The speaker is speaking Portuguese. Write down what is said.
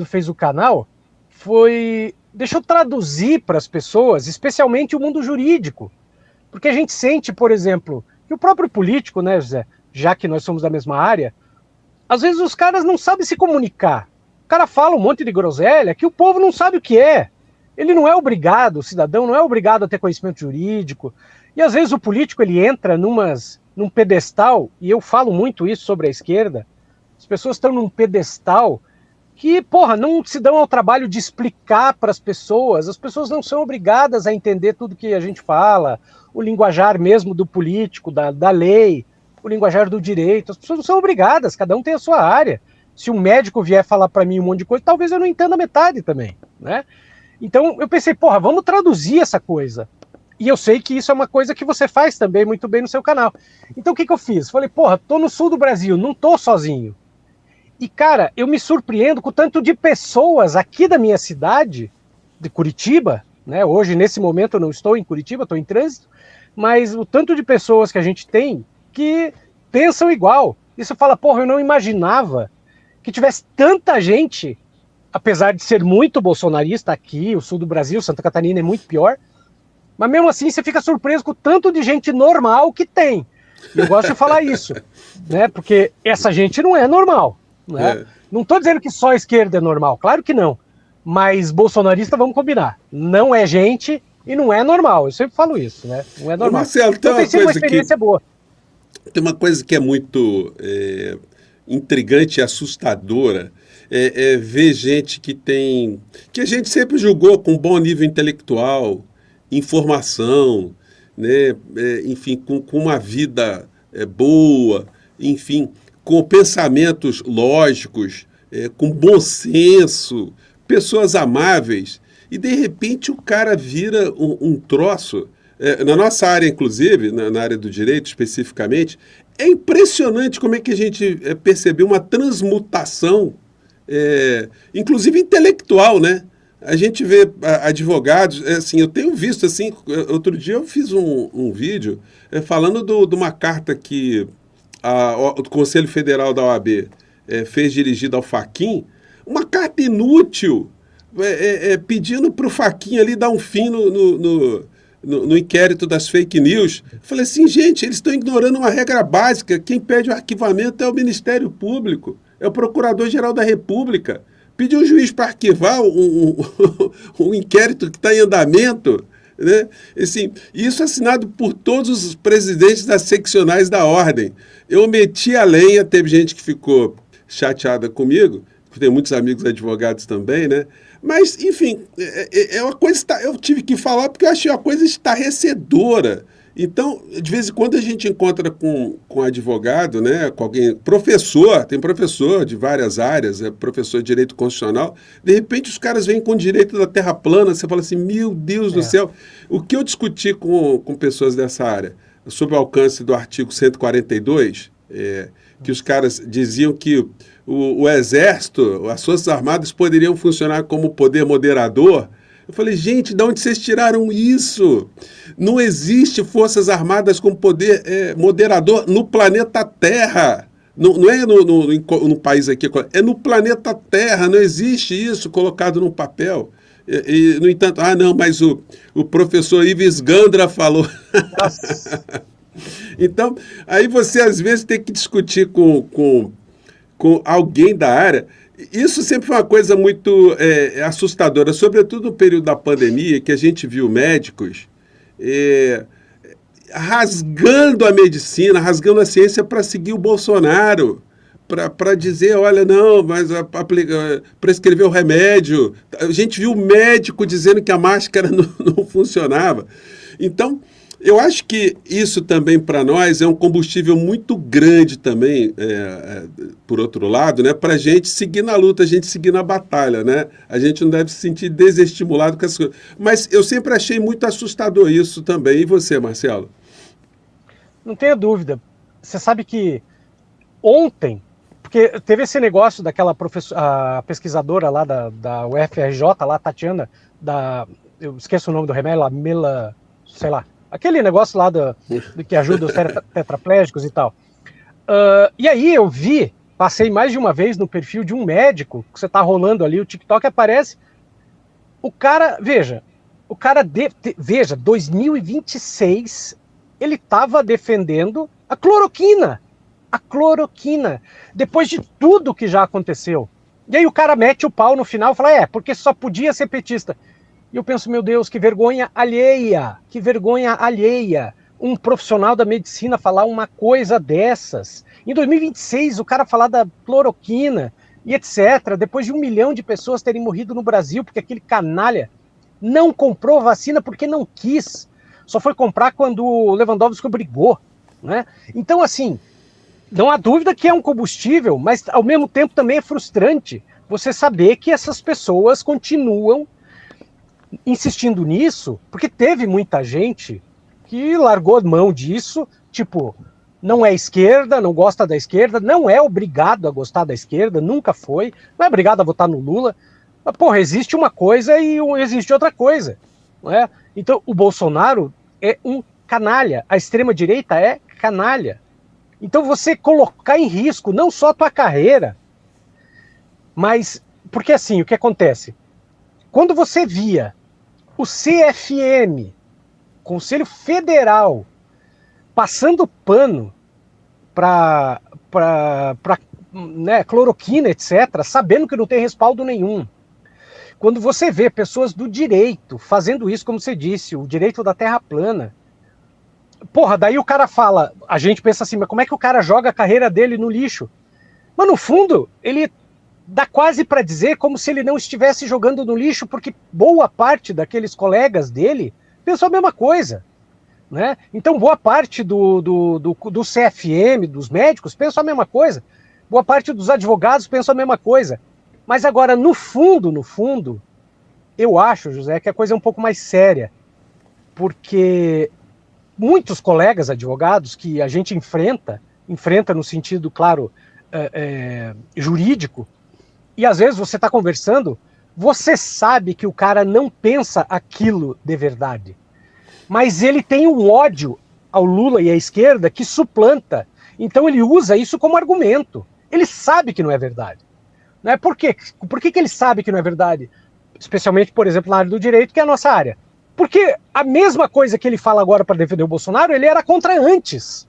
fez o canal foi... Deixa eu traduzir para as pessoas, especialmente o mundo jurídico. Porque a gente sente, por exemplo, que o próprio político, né, José, já que nós somos da mesma área, às vezes os caras não sabem se comunicar. O cara fala um monte de groselha que o povo não sabe o que é. Ele não é obrigado, o cidadão não é obrigado a ter conhecimento jurídico. E às vezes o político ele entra num pedestal, e eu falo muito isso sobre a esquerda, as pessoas estão num pedestal que, porra, não se dão ao trabalho de explicar para as pessoas não são obrigadas a entender tudo que a gente fala, o linguajar mesmo do político, da lei, o linguajar do direito, as pessoas não são obrigadas, cada um tem a sua área. Se um médico vier falar para mim um monte de coisa, talvez eu não entenda metade também, né? Então eu pensei, porra, vamos traduzir essa coisa. E eu sei que isso é uma coisa que você faz também muito bem no seu canal. Então o que eu fiz? Falei, porra, tô no sul do Brasil, não tô sozinho. E, cara, eu me surpreendo com o tanto de pessoas aqui da minha cidade, de Curitiba, né? Hoje, nesse momento, eu não estou em Curitiba, estou em trânsito, mas o tanto de pessoas que a gente tem que pensam igual. E você fala, porra, eu não imaginava que tivesse tanta gente, apesar de ser muito bolsonarista aqui, o sul do Brasil, Santa Catarina é muito pior, mas mesmo assim você fica surpreso com o tanto de gente normal que tem. E eu gosto de falar isso, né? Porque essa gente não é normal. Né? Não estou dizendo que só a esquerda é normal, claro que não. Mas bolsonarista, vamos combinar, não é gente e não é normal. Eu sempre falo isso, né? Não é normal. Marcelo, então tem sido uma experiência boa. Tem uma coisa que é muito intrigante e assustadora, ver gente que a gente sempre julgou com bom nível intelectual, informação, né? Enfim, com uma vida boa, enfim, com pensamentos lógicos, com bom senso, pessoas amáveis, e de repente o cara vira um troço. Na nossa área, inclusive, na área do direito especificamente, é impressionante como é que a gente percebeu uma transmutação, inclusive intelectual, né? A gente vê advogados, assim, eu tenho visto, assim, outro dia eu fiz um vídeo falando de uma carta que o Conselho Federal da OAB fez dirigida ao Fachin, uma carta inútil, pedindo para o Fachin ali dar um fim no inquérito das fake news. Eu falei assim, gente, eles estão ignorando uma regra básica. Quem pede o arquivamento é o Ministério Público, é o Procurador-Geral da República. Pedir um juiz para arquivar um inquérito que está em andamento, né? Assim, isso assinado por todos os presidentes das seccionais da ordem. Eu meti a lenha, teve gente que ficou chateada comigo, tem muitos amigos advogados também, né? Mas, enfim, é uma coisa, eu tive que falar porque eu achei uma coisa estarrecedora. Então, de vez em quando a gente encontra com advogado, né, com alguém, professor, tem professor de várias áreas, professor de direito constitucional, de repente os caras vêm com direito da terra plana, você fala assim, meu Deus do céu. O que eu discuti com pessoas dessa área, sobre o alcance do artigo 142, que os caras diziam que o Exército, as Forças Armadas poderiam funcionar como poder moderador. Eu falei, gente, de onde vocês tiraram isso? Não existe Forças Armadas com poder moderador no planeta Terra. Não é no país aqui, é no planeta Terra. Não existe isso colocado no papel. No entanto, não, mas o professor Ives Gandra falou. Então, aí você às vezes tem que discutir com alguém da área. Isso sempre foi uma coisa muito assustadora, sobretudo no período da pandemia, que a gente viu médicos rasgando a medicina, rasgando a ciência para seguir o Bolsonaro, para dizer, olha, não, mas prescrever o remédio. A gente viu o médico dizendo que a máscara não funcionava. Então, eu acho que isso também para nós é um combustível muito grande também, por outro lado, né, para a gente seguir na luta, a gente seguir na batalha, né? A gente não deve se sentir desestimulado com essas coisas. Mas eu sempre achei muito assustador isso também. E você, Marcelo? Não tenha dúvida. Você sabe que ontem, porque teve esse negócio daquela a pesquisadora lá da UFRJ, lá, Tatiana, eu esqueço o nome do remédio, sei lá, aquele negócio lá do que ajuda os tetraplégicos e tal. E aí eu vi passei mais de uma vez no perfil de um médico, que você está rolando ali, o TikTok aparece, o cara, veja, 2026, ele estava defendendo a cloroquina, depois de tudo que já aconteceu. E aí o cara mete o pau no final e fala, porque só podia ser petista. E eu penso, meu Deus, que vergonha alheia, um profissional da medicina falar uma coisa dessas. Em 2026, o cara falar da cloroquina e etc., depois de 1 milhão de pessoas terem morrido no Brasil, porque aquele canalha não comprou vacina porque não quis. Só foi comprar quando o Lewandowski obrigou, né? Então, assim, não há dúvida que é um combustível, mas ao mesmo tempo também é frustrante você saber que essas pessoas continuam insistindo nisso, porque teve muita gente que largou mão disso, tipo, não é esquerda, não gosta da esquerda, não é obrigado a gostar da esquerda, nunca foi, não é obrigado a votar no Lula. Mas, porra, existe uma coisa e existe outra coisa, não é? Então, o Bolsonaro é um canalha, a extrema-direita é canalha. Então, você colocar em risco não só a tua carreira, mas, porque assim, o que acontece? Quando você via o CFM, Conselho Federal, passando pano para né, cloroquina, etc., sabendo que não tem respaldo nenhum. Quando você vê pessoas do direito fazendo isso, como você disse, o direito da terra plana, porra, daí o cara fala, a gente pensa assim, mas como é que o cara joga a carreira dele no lixo? Mas no fundo, ele dá quase para dizer como se ele não estivesse jogando no lixo, porque boa parte daqueles colegas dele pensou a mesma coisa, né? Então boa parte do CFM, dos médicos, pensou a mesma coisa, boa parte dos advogados pensou a mesma coisa, mas agora no fundo, eu acho, José, que a coisa é um pouco mais séria, porque muitos colegas advogados que a gente enfrenta no sentido, claro, jurídico, e às vezes você está conversando, você sabe que o cara não pensa aquilo de verdade. Mas ele tem um ódio ao Lula e à esquerda que suplanta. Então ele usa isso como argumento. Ele sabe que não é verdade. Não é? Por quê? Por que ele sabe que não é verdade? Especialmente, por exemplo, na área do direito, que é a nossa área. Porque a mesma coisa que ele fala agora para defender o Bolsonaro, ele era contra antes.